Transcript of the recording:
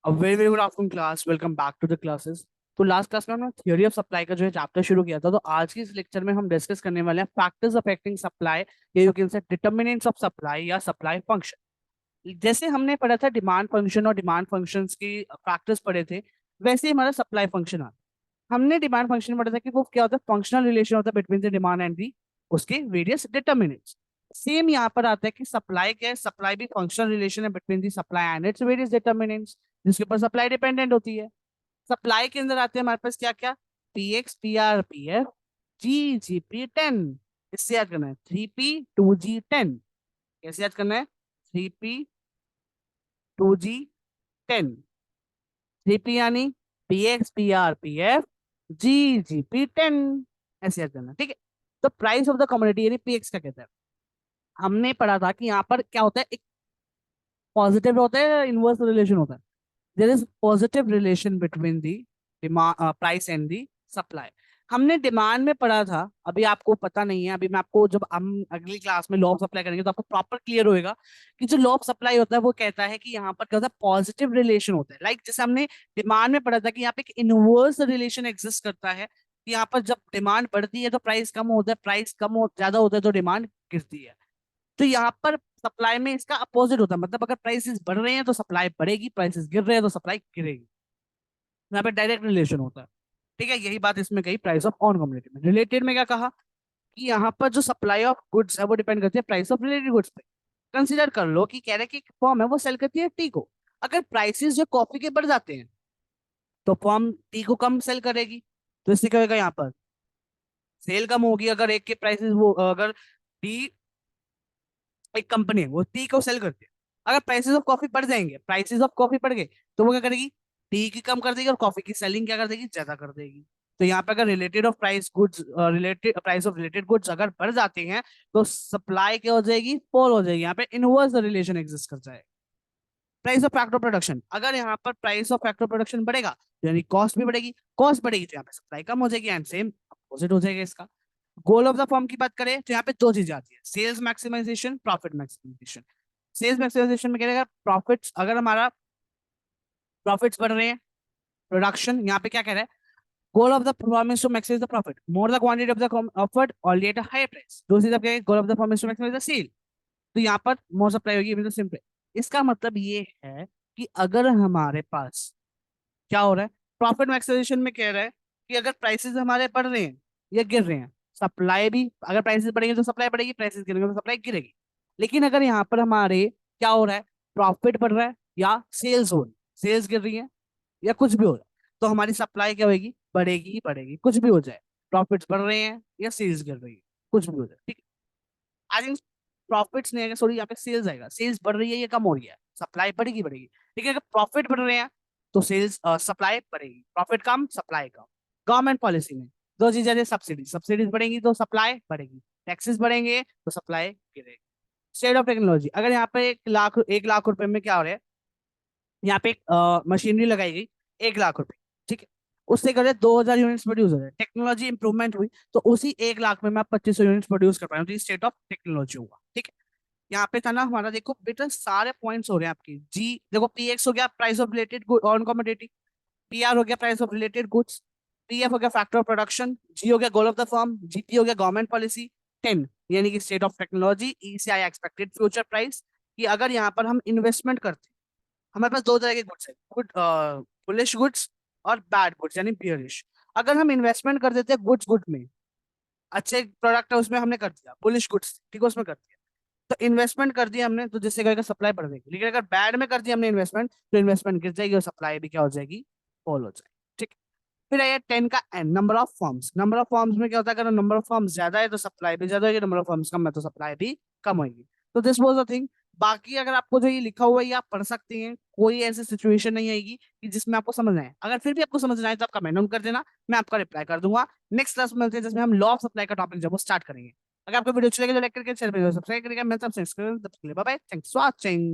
Very very good afternoon class. Welcome back to the classes. तो last class में हमने theory of supply का जो है चैप्टर शुरू किया था। तो आज की इस लेक्चर में हम डिस्कस करने वाले हैं फैक्टर्स अफेक्टिंग सप्लाई, या you can say determinants of supply या सप्लाई फंक्शन। जैसे हमने पढ़ा था डिमांड फंक्शन और डिमांड फंक्शंस की फैक्टर्स पढ़े थे, वैसे ही हमारा सप्लाई फंक्शन आता है। हमने डिमांड फंक्शन पढ़ा था कि वो क्या होता है, फंक्शनल रिलेशन होता है between the demand and the उसके वेरियस डिटर्मिनेंट्स। सेम यहाँ पर आता है कि सप्लाई क्या है, सप्लाई भी फंक्शनल रिलेशन है between the supply and its various determinants, जिसके ऊपर सप्लाई डिपेंडेंट होती है। सप्लाई के अंदर आते हैं हमारे पास क्या क्या, P X, P R, P F, G, G P, 10। इससे याद करना है 3P 2G 10। कैसे याद करना है, 3P 2G 10। 3P यानी P X, P R, P F, G, G P, 10। ऐसे याद करना, ठीक है। तो प्राइस ऑफ द कमोडिटी यानी पी एक्स का कहता है। हमने पढ़ा था कि यहाँ पर क्या होता है, एक पॉजिटिव होता है, इनवर्स रिलेशन होता है। There is positive relation between the price and the supply. हमने डिमांड में पढ़ा था, अभी आपको पता नहीं है, अभी मैं आपको जब हम अगली क्लास में लॉ ऑफ सप्लाई करेंगे तो आपको प्रॉपर क्लियर होएगा कि जो लॉ ऑफ सप्लाई होता है वो कहता है कि यहाँ पर क्या होता है, पॉजिटिव रिलेशन होता है। लाइक जैसे हमने डिमांड में पढ़ा था कि यहाँ पे एक इनवर्स रिलेशन एग्जिस्ट करता है कि यहाँ पर जब डिमांड बढ़ती है तो प्राइस कम होता है, प्राइस कम हो ज्यादा होता है तो डिमांड गिरती है। तो यहाँ पर सप्लाई में इसका अपोजिट होता है, मतलब अगर प्राइसेस बढ़ रहे हैं तो सप्लाई बढ़ेगी, प्राइसेस गिर रहे हैं तो सप्लाई गिरेगी। यहाँ पे डायरेक्ट रिलेशन होता है, ठीक है। यही बात इसमें कही प्राइस ऑफ ऑन कम्युनिटी में। रिलेटेड में क्या कहा कि यहाँ पर जो सप्लाई ऑफ गुड्स है वो डिपेंड करती है प्राइस ऑफ रिलेटेड गुड्स पे। कंसीडर कर लो कि कह रहे कि फॉर्म है वो सेल करती है टी को। अगर प्राइसेस जो कॉफी के बढ़ जाते हैं तो फॉर्म टी को कम सेल करेगी। तो इससे क्या होगा, यहाँ पर सेल कम होगी। अगर एक के प्राइसेस वो अगर टी, एक कंपनी है वो टी को सेल करती है, अगर प्राइसेस ऑफ कॉफी बढ़ जाएंगे, प्राइसेस ऑफ कॉफी बढ़ गए, तो वो क्या करेगी, टी की कम कर देगी और कॉफी की सेलिंग क्या कर देगी, ज्यादा कर देगी। तो यहाँ पे अगर related of price goods, related price of related goods अगर बढ़ जाते हैं तो सप्लाई क्या हो जाएगी, फॉल हो जाएगी। यहाँ पे इनवर्स रिलेशन एग्जिस्ट कर जाएगा। प्राइस ऑफ फैक्टर प्रोडक्शन, अगर यहाँ पर प्राइस ऑफ फैक्टर प्रोडक्शन बढ़ेगा तो यानी कॉस्ट भी बढ़ेगी, कॉस्ट बढ़ेगी तो यहाँ पे सप्लाई कम हो जाएगी, एंड सेम अपोजिट हो जाएगा इसका। गोल ऑफ द फर्म की बात करें तो यहाँ पे दो चीजें आती है, sales maximisation, profit maximisation. Sales maximisation में क्या रहेगा, प्रॉफिट्स, अगर हमारा प्रॉफिट्स बढ़ रहे हैं, प्रोडक्शन यहाँ पे क्या कह रहा है, goal of the firm is to maximise the profit more the quantity of the offered और एट अ हायर प्राइस। दूसरी तरफ क्या है, goal of the firm is to maximise the sale. तो यहाँ पर मोर सप्लाई होगी सिंपल। इसका मतलब ये है कि अगर हमारे पास क्या हो रहा है, प्रॉफिट मैक्सिमाइजेशन में कह रहा है कि अगर प्राइसेस हमारे बढ़ रहे हैं या गिर रहे हैं, सप्लाई भी, अगर प्राइसेस बढ़ेंगे तो सप्लाई बढ़ेगी, प्राइसेस गिरेंगे तो सप्लाई गिरेगी। लेकिन अगर यहाँ पर हमारे क्या हो रहा है, प्रॉफिट बढ़ रहा है या सेल्स हो रही, सेल्स गिर रही है या कुछ भी हो रहा है, तो हमारी सप्लाई क्या होगी, बढ़ेगी ही बढ़ेगी, कुछ भी हो जाए। प्रॉफिट्स बढ़ रहे हैं या सेल्स गिर रही है, कुछ भी हो जाए, ठीक है। आई थिंक प्रॉफिट्स नहीं आएगा, सॉरी, यहाँ पे सेल्स आएगा। सेल्स बढ़ रही है या कम हो रही है, सप्लाई बढ़ेगी बढ़ेगी। लेकिन अगर प्रॉफिट बढ़ रहे हैं तो सेल्स, सप्लाई बढ़ेगी, प्रॉफिट कम सप्लाई कम। गवर्नमेंट पॉलिसी में दो चीजें हैं, सब्सिडी, सब्सिडीज बढ़ेंगी तो सप्लाई बढ़ेगी, टैक्सेस बढ़ेंगे तो सप्लाई गिरेगी। स्टेट ऑफ टेक्नोलॉजी, अगर यहाँ पे 1 लाख रुपए में क्या हो रहा है, यहाँ पे एक मशीनरी लगाई गई 1 लाख रुपए, ठीक है। उससे करे 2,000 यूनिट्स प्रोड्यूस हो रहे, टेक्नोलॉजी इंप्रूवमेंट हुई तो उसी 1 लाख में मैं 2500 यूनिट्स प्रोड्यूस कर पाऊँ, तो स्टेट ऑफ टेक्नोलॉजी हुआ, ठीक है। यहाँ पे था ना हमारा, देखो बेटा सारे पॉइंट्स हो रहे हैं आपकी। जी देखो, पी एक्स हो गया price of related on commodity, P R हो गया price of related goods, P F हो गया फैक्टर ऑफ प्रोडक्शन, जी हो गया गोल ऑफ द फर्म, जीपी हो गया गवर्नमेंट पॉलिसी, 10 यानी कि स्टेट ऑफ टेक्नोलॉजी, ई से आई एक्सपेक्टेड फ्यूचर प्राइस। कि अगर यहाँ पर हम इन्वेस्टमेंट करते हैं, हमारे पास दो तरह के गुड्स है, गुड बुलिश गुड्स और बैड गुड्स यानी बियरिश। अगर हम इन्वेस्टमेंट कर देते हैं गुड्स गुड में, अच्छे प्रोडक्ट है उसमें हमने कर दिया, बुलिश गुड्स ठीक है उसमें कर दिया, तो इन्वेस्टमेंट कर दिया हमने तो जिससे कहेगा सप्लाई बढ़ जाएगी। लेकिन अगर बैड में कर दिया हमने इन्वेस्टमेंट तो इन्वेस्टमेंट गिर जाएगी और सप्लाई भी क्या हो जाएगी, फॉल हो जाएगी, ठीक है। फिर आया 10 का N, number of forms. Number of forms में क्या होता है, अगर नंबर ऑफ फॉर्म्स ज्यादा है तो सप्लाई भी ज्यादा होगी, नंबर ऑफ फॉर्म्स कम है तो सप्लाई भी कम होगी। तो दिस वाज द थिंग। बाकी अगर आपको जो ये लिखा हुआ है ये आप पढ़ सकते हैं, कोई ऐसी सिचुएशन नहीं आएगी कि जिसमें आपको समझ ना आए। अगर फिर भी आपको समझ ना आए तो आप कमेंट डाउन कर देना, मैं आपका रिप्लाई कर दूंगा। नेक्स्ट क्लास में मिलते हैं जिसमें हम लॉ ऑफ सप्लाई का टॉपिक जब वो स्टार्ट करेंगे। अगर आपको वीडियो अच्छी लगे तो लाइक करके शेयर करिए, सब्सक्राइब करिएगा। मैं तब से bye bye, thanks for watching.